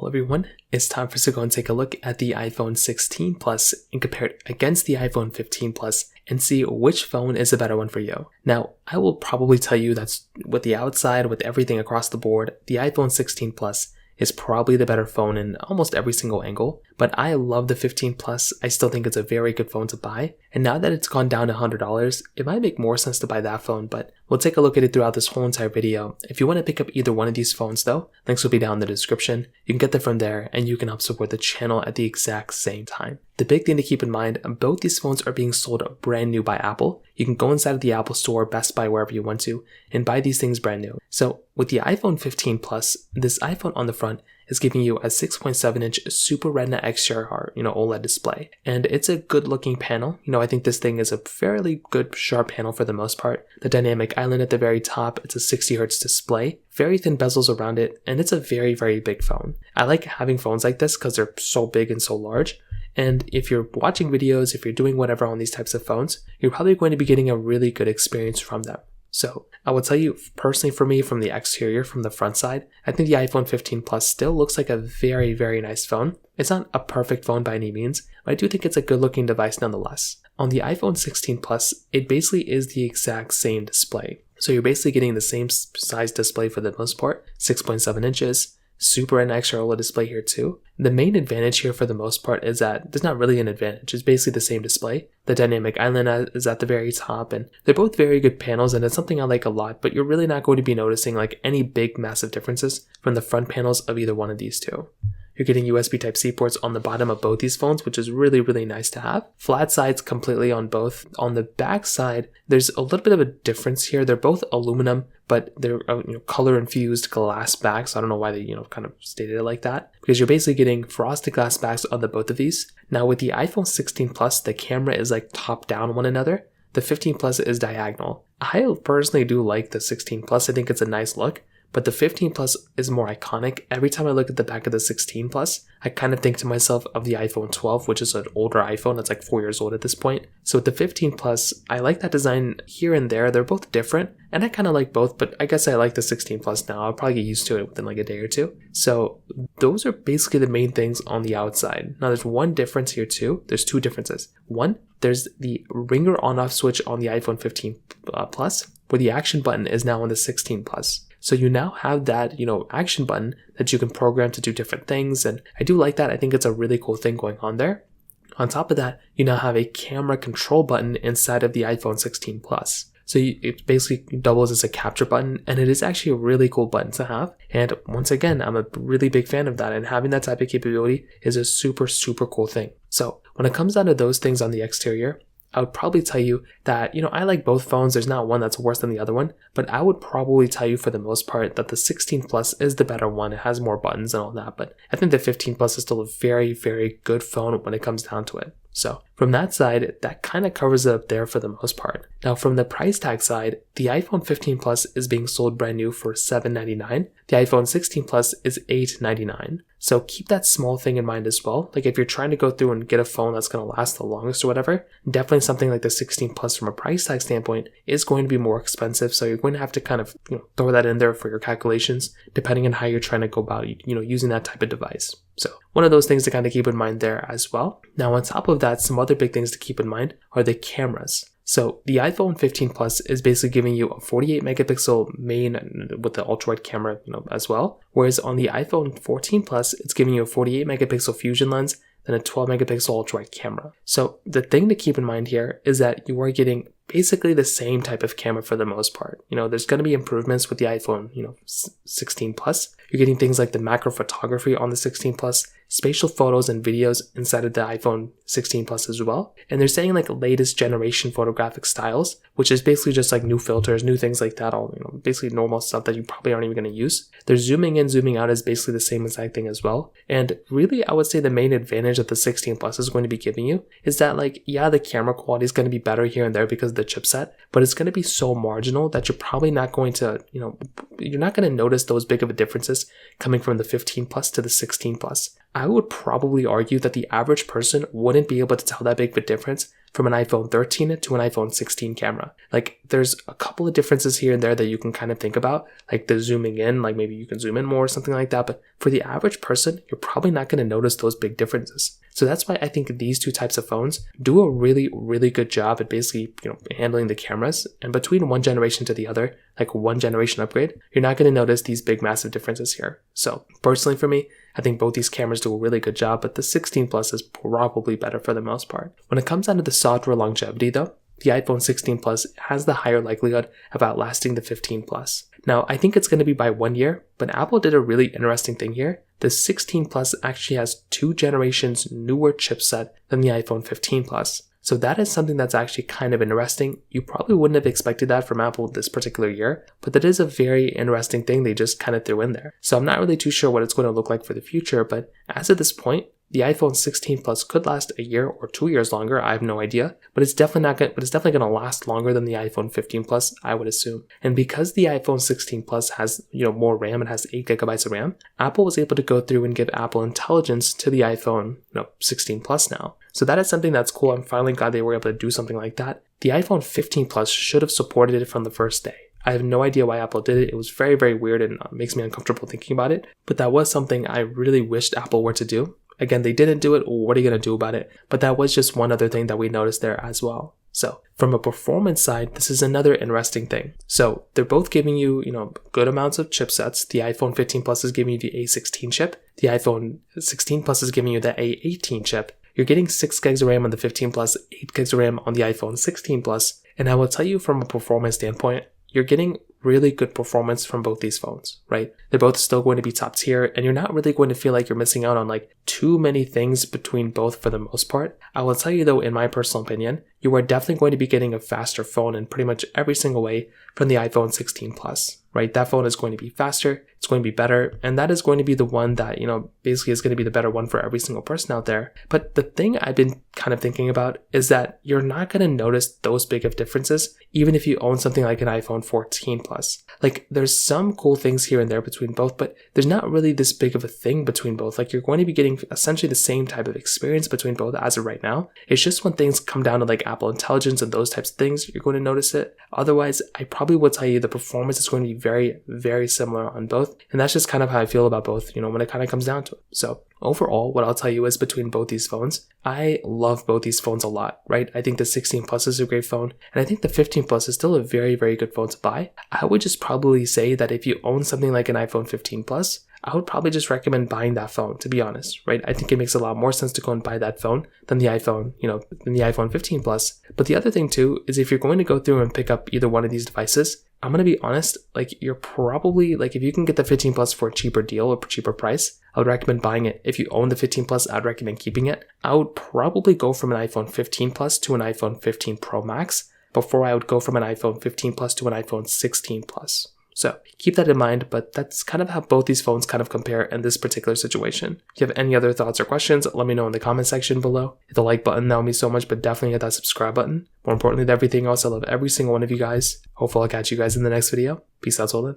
Hello everyone, it's time for us to go and take a look at the iPhone 16 Plus and compare it against the iPhone 15 Plus and see which phone is a better one for you. Now, I will probably tell you that's with the outside, with everything across the board, the iPhone 16 Plus is probably the better phone in almost every single angle, but I love the 15 Plus. I still think it's a very good phone to buy, and now that it's gone down to $100, it might make more sense to buy that phone, but we'll take a look at it throughout this whole entire video. If you want to pick up either one of these phones though, links will be down in the description. You can get them from there, and you can help support the channel at the exact same time. The big thing to keep in mind, both these phones are being sold brand new by Apple. You can go inside of the Apple Store, Best Buy, wherever you want to, and buy these things brand new. So with the iPhone 15 Plus, this iPhone on the front is giving you a 6.7-inch Super Retina XDR, OLED display. And it's a good looking panel. I think this thing is a fairly good sharp panel for the most part. The dynamic island at the very top, it's a 60Hz display, very thin bezels around it, and it's a very, very big phone. I like having phones like this because they're so big and so large. And if you're watching videos, if you're doing whatever on these types of phones, you're probably going to be getting a really good experience from them. So I will tell you personally, for me, from the exterior, from the front side, I think the iPhone 15 Plus still looks like a very, very nice phone. It's not a perfect phone by any means, but I do think it's a good looking device nonetheless. On the iPhone 16 Plus, it basically is the exact same display. So you're basically getting the same size display for the most part, 6.7 inches, Super and XDR OLED display here too. The main advantage here for the most part is that there's not really an advantage. It's basically the same display. The dynamic island is at the very top, and they're both very good panels, and it's something I like a lot, but you're really not going to be noticing like any big massive differences from the front panels of either one of these two. You're getting USB Type-C ports on the bottom of both these phones, which is really, really nice to have. Flat sides completely on both. On the back side, there's a little bit of a difference here. They're both aluminum, but they're color-infused glass backs. I don't know why they kind of stated it like that, because you're basically getting frosted glass backs on the both of these. Now with the iPhone 16 Plus, the camera is like top down one another. The 15 Plus is diagonal. I personally do like the 16 Plus. I think it's a nice look. But the 15 Plus is more iconic. Every time I look at the back of the 16 Plus, I kind of think to myself of the iPhone 12, which is an older iPhone that's like 4 years old at this point. So with the 15 Plus, I like that design here and there. They're both different, and I kind of like both, but I guess I like the 16 Plus now. I'll probably get used to it within like a day or two. So those are basically the main things on the outside. Now there's one difference here too. There's two differences. One, there's the ringer on-off switch on the iPhone 15 Plus, where the action button is now on the 16 Plus. So you now have that, action button that you can program to do different things. And I do like that. I think it's a really cool thing going on there. On top of that, you now have a camera control button inside of the iPhone 16 Plus. So it basically doubles as a capture button, and it is actually a really cool button to have. And once again, I'm a really big fan of that, and having that type of capability is a super, super cool thing. So when it comes down to those things on the exterior, I would probably tell you that, I like both phones. There's not one that's worse than the other one, but I would probably tell you for the most part that the 16 Plus is the better one. It has more buttons and all that, but I think the 15 Plus is still a very, very good phone when it comes down to it. So from that side, that kind of covers it up there for the most part. Now from the price tag side, the iPhone 15 Plus is being sold brand new for $799. The iPhone 16 Plus is $899. So keep that small thing in mind as well. Like if you're trying to go through and get a phone that's going to last the longest or whatever, definitely something like the 16 Plus from a price tag standpoint is going to be more expensive. So you're going to have to kind of throw that in there for your calculations, depending on how you're trying to go about using that type of device. So one of those things to kind of keep in mind there as well. Now on top of that, some other big things to keep in mind are the cameras. So the iPhone 15 Plus is basically giving you a 48 megapixel main with the ultra wide camera, as well. Whereas on the iPhone 14 Plus, it's giving you a 48 megapixel fusion lens, then a 12 megapixel ultra wide camera. So the thing to keep in mind here is that you are getting basically the same type of camera for the most part. There's going to be improvements with the iPhone, 16 Plus. You're getting things like the macro photography on the 16 Plus, spatial photos and videos inside of the iPhone 16 Plus as well. And they're saying like latest generation photographic styles, which is basically just like new filters, new things like that, all, basically normal stuff that you probably aren't even going to use. They're zooming in, zooming out is basically the same exact thing as well. And really, I would say the main advantage that the 16 Plus is going to be giving you is that the camera quality is going to be better here and there because of the chipset, but it's going to be so marginal that you're probably not going to, you're not going to notice those big of a differences coming from the 15 Plus to the 16 Plus. I would probably argue that the average person wouldn't be able to tell that big of a difference from an iPhone 13 to an iPhone 16 camera. Like there's a couple of differences here and there that you can kind of think about, like the zooming in, like maybe you can zoom in more or something like that. But for the average person, you're probably not going to notice those big differences. So that's why I think these two types of phones do a really, really good job at basically, handling the cameras. And between one generation to the other, like one generation upgrade, you're not going to notice these big, massive differences here. So personally for me, I think both these cameras do a really good job, but the 16 Plus is probably better for the most part. When it comes down to the software longevity though, the iPhone 16 Plus has the higher likelihood of outlasting the 15 Plus. Now, I think it's going to be by 1 year, but Apple did a really interesting thing here. The 16 Plus actually has 2 generations newer chipset than the iPhone 15 Plus. So that is something that's actually kind of interesting. You probably wouldn't have expected that from Apple this particular year, but that is a very interesting thing they just kind of threw in there. So I'm not really too sure what it's going to look like for the future, but as of this point, the iPhone 16 Plus could last a year or 2 years longer. I have no idea, but it's definitely going to last longer than the iPhone 15 Plus, I would assume. And because the iPhone 16 Plus has, more RAM, it has 8 gigabytes of RAM, Apple was able to go through and give Apple Intelligence to the iPhone, 16 Plus now. So that is something that's cool. I'm finally glad they were able to do something like that. The iPhone 15 Plus should have supported it from the first day. I have no idea why Apple did it. It was very, very weird and makes me uncomfortable thinking about it. But that was something I really wished Apple were to do. Again, they didn't do it. What are you going to do about it? But that was just one other thing that we noticed there as well. So from a performance side, this is another interesting thing. So they're both giving you, good amounts of chipsets. The iPhone 15 Plus is giving you the A16 chip. The iPhone 16 Plus is giving you the A18 chip. You're getting 6 gigs of RAM on the 15 Plus, 8 gigs of RAM on the iPhone 16 Plus. And I will tell you from a performance standpoint, you're getting really good performance from both these phones, right? They're both still going to be top tier, and you're not really going to feel like you're missing out on like too many things between both for the most part. I will tell you though, in my personal opinion, you are definitely going to be getting a faster phone in pretty much every single way from the iPhone 16 Plus, right? That phone is going to be faster, it's going to be better, and that is going to be the one that, basically is going to be the better one for every single person out there. But the thing I've been kind of thinking about is that you're not going to notice those big of differences, even if you own something like an iPhone 14 Plus. Like there's some cool things here and there between both, but there's not really this big of a thing between both. Like you're going to be getting essentially the same type of experience between both as of right now. It's just when things come down to like Apple Intelligence and those types of things, you're going to notice it. Otherwise, I probably will tell you the performance is going to be very, very similar on both. And that's just kind of how I feel about both, when it kind of comes down to it. So overall, what I'll tell you is between both these phones, I love both these phones a lot, right? I think the 16 Plus is a great phone, and I think the 15 Plus is still a very, very good phone to buy. I would just probably say that if you own something like an iPhone 15 Plus, I would probably just recommend buying that phone, to be honest, right? I think it makes a lot more sense to go and buy that phone than the iPhone, than the iPhone 15 Plus. But the other thing too, is if you're going to go through and pick up either one of these devices, I'm going to be honest, like you're probably, like if you can get the 15 Plus for a cheaper deal or cheaper price, I would recommend buying it. If you own the 15 Plus, I'd recommend keeping it. I would probably go from an iPhone 15 Plus to an iPhone 15 Pro Max before I would go from an iPhone 15 Plus to an iPhone 16 Plus. So keep that in mind, but that's kind of how both these phones kind of compare in this particular situation. If you have any other thoughts or questions, let me know in the comment section below. Hit the like button, that would mean so much, but definitely hit that subscribe button. More importantly than everything else, I love every single one of you guys. Hopefully I'll catch you guys in the next video. Peace out, till then.